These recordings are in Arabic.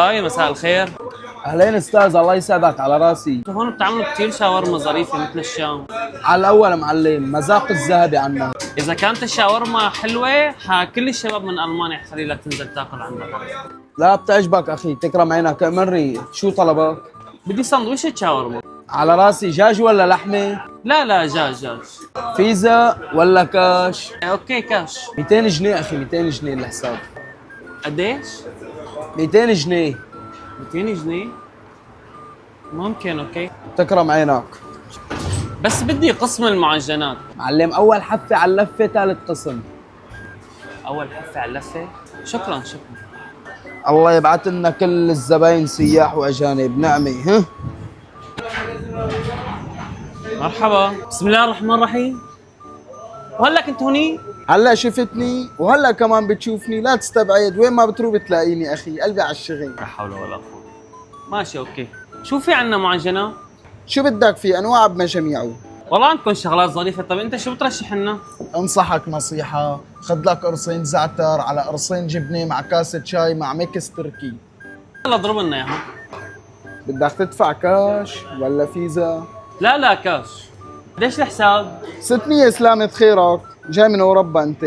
هاي مساء الخير. اهلين استاذ، الله يسعدك، على راسي. انتوا هون بتعملوا كثير شاورما ظريفه مثل الشام. على الاول معلم، مذاق الذهبي عنا. اذا كانت الشاورما حلوه كل الشباب من المانيا حري لك تنزل تاكل عندك. لا بتعجبك اخي، تكرم عينك. امرني، شو طلبك؟ بدي سندويشة شاورما. على راسي. دجاج ولا لحمه؟ لا دجاج. فيزا ولا كاش؟ اوكي كاش. 200 جنيه اخي، 200 جنيه الحساب. قديش؟ 200 جنيه. 200 جنيه؟ ممكن اوكي. تكرم عينك. بس بدي قسم المعجنات. معلم، اول حفه على اللفه، ثالث قسم. اول حفه على اللفه. شكرا. الله يبعث لنا كل الزباين سياح واجانب، نعمه. ها مرحبا، بسم الله الرحمن الرحيم. وهلا كنت هوني؟ هلا شفتني وهلا كمان بتشوفني، لا تستبعد، وين ما بتروح بتلاقيني اخي، قلبي على الشغل. لا حول ولا قوة. ماشي اوكي. شو في عنا معجنات؟ شو بدك، في انواع بمجاميعه. والله عندكم شغلات ظريفة. طيب انت شو بترشح لنا؟ انصحك نصيحة، خذ لك قرصين زعتر على قرصين جبنة مع كاسة شاي مع ميكس تركي. يلا اضرب لنا اياها. بدك تدفع كاش ولا فيزا؟ لا كاش. قديش الحساب؟ 600 سلامة خيرك، جاي من اوروبا انت.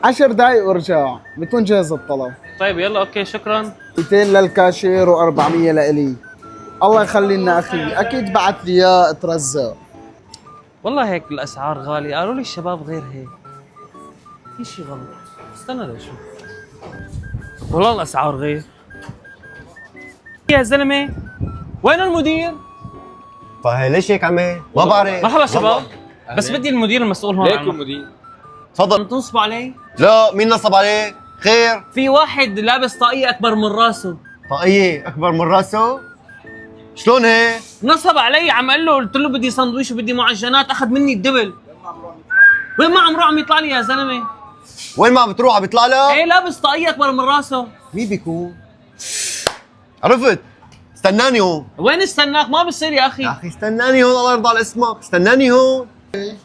10 دقايق وارجع، بكون جاهز الطلب. طيب يلا اوكي شكرا. 200 للكاشير و400 لإلي. الله يخلي لنا اخي، اكيد بعت لي اياه اترزق. والله هيك الاسعار غالية، قالوا لي الشباب غير هيك. في شيء غلط. استنى لشوف. والله الاسعار غير. يا زلمة وين المدير؟ طيب ليش هيك عمي؟ ما بعرف. مرحبا شباب. بس بدي المدير المسؤول هون ليكم مدير. تفضل. تنصبوا علي؟ لا، مين نصب عليه؟ خير. في واحد لابس طاقية أكبر من راسه. طاقية أكبر من راسه؟ شلون هيك؟ نصب علي، عم قال له، قلت له بدي سندويش وبدي معجنات، أخذ مني الدبل. وين ما عمره عم يطلع لي يا زلمة؟ وين ما بتروح عم بيطلع لك؟ إيه لابس طاقية أكبر من راسه. مين بيكون؟ عرفت. استناني هون. وين استناك؟ ما بصير يا أخي. يا أخي استناني هون، الله يرضى على اسمك، استناني هون.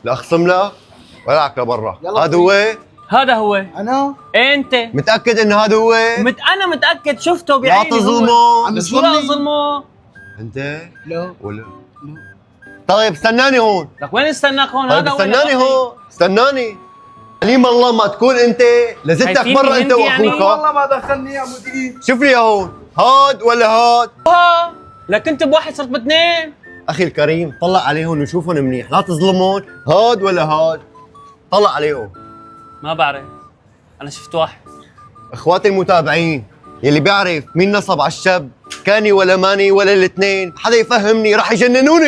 لا أخصم لك ولعك لبرا. هذا هو؟ هذا هو. انا؟ إيه أنت؟ متأكد إن هذا هو؟ أنا متأكد، شفته لا بعيني. تظلمه. عم بس شو لا تظلمني؟ أظلمه؟ أنت؟ لا. ولا؟ طيب استناني هون. لك وين استناك هون؟ طيب هذا هو. استناني هون، استناني. عليم الله ما تكون انت لزتك خايفين برا من انت هندي يعني؟ واخوك. والله ما دخلني يا مدير. شوف لي هون، هاد ولا هاد؟ لك أنت بواحد صرت باثنين. اخي الكريم طلع عليهم وشوفهم منيح، لا تظلمون. هاد ولا هاد؟ طلع عليهم. ما بعرف. أنا شفت واحد. اخواتي المتابعين، يلي بيعرف مين نصب على الشاب كاني ولا ماني ولا الاثنين، حدا يفهمني، راح يجننوني.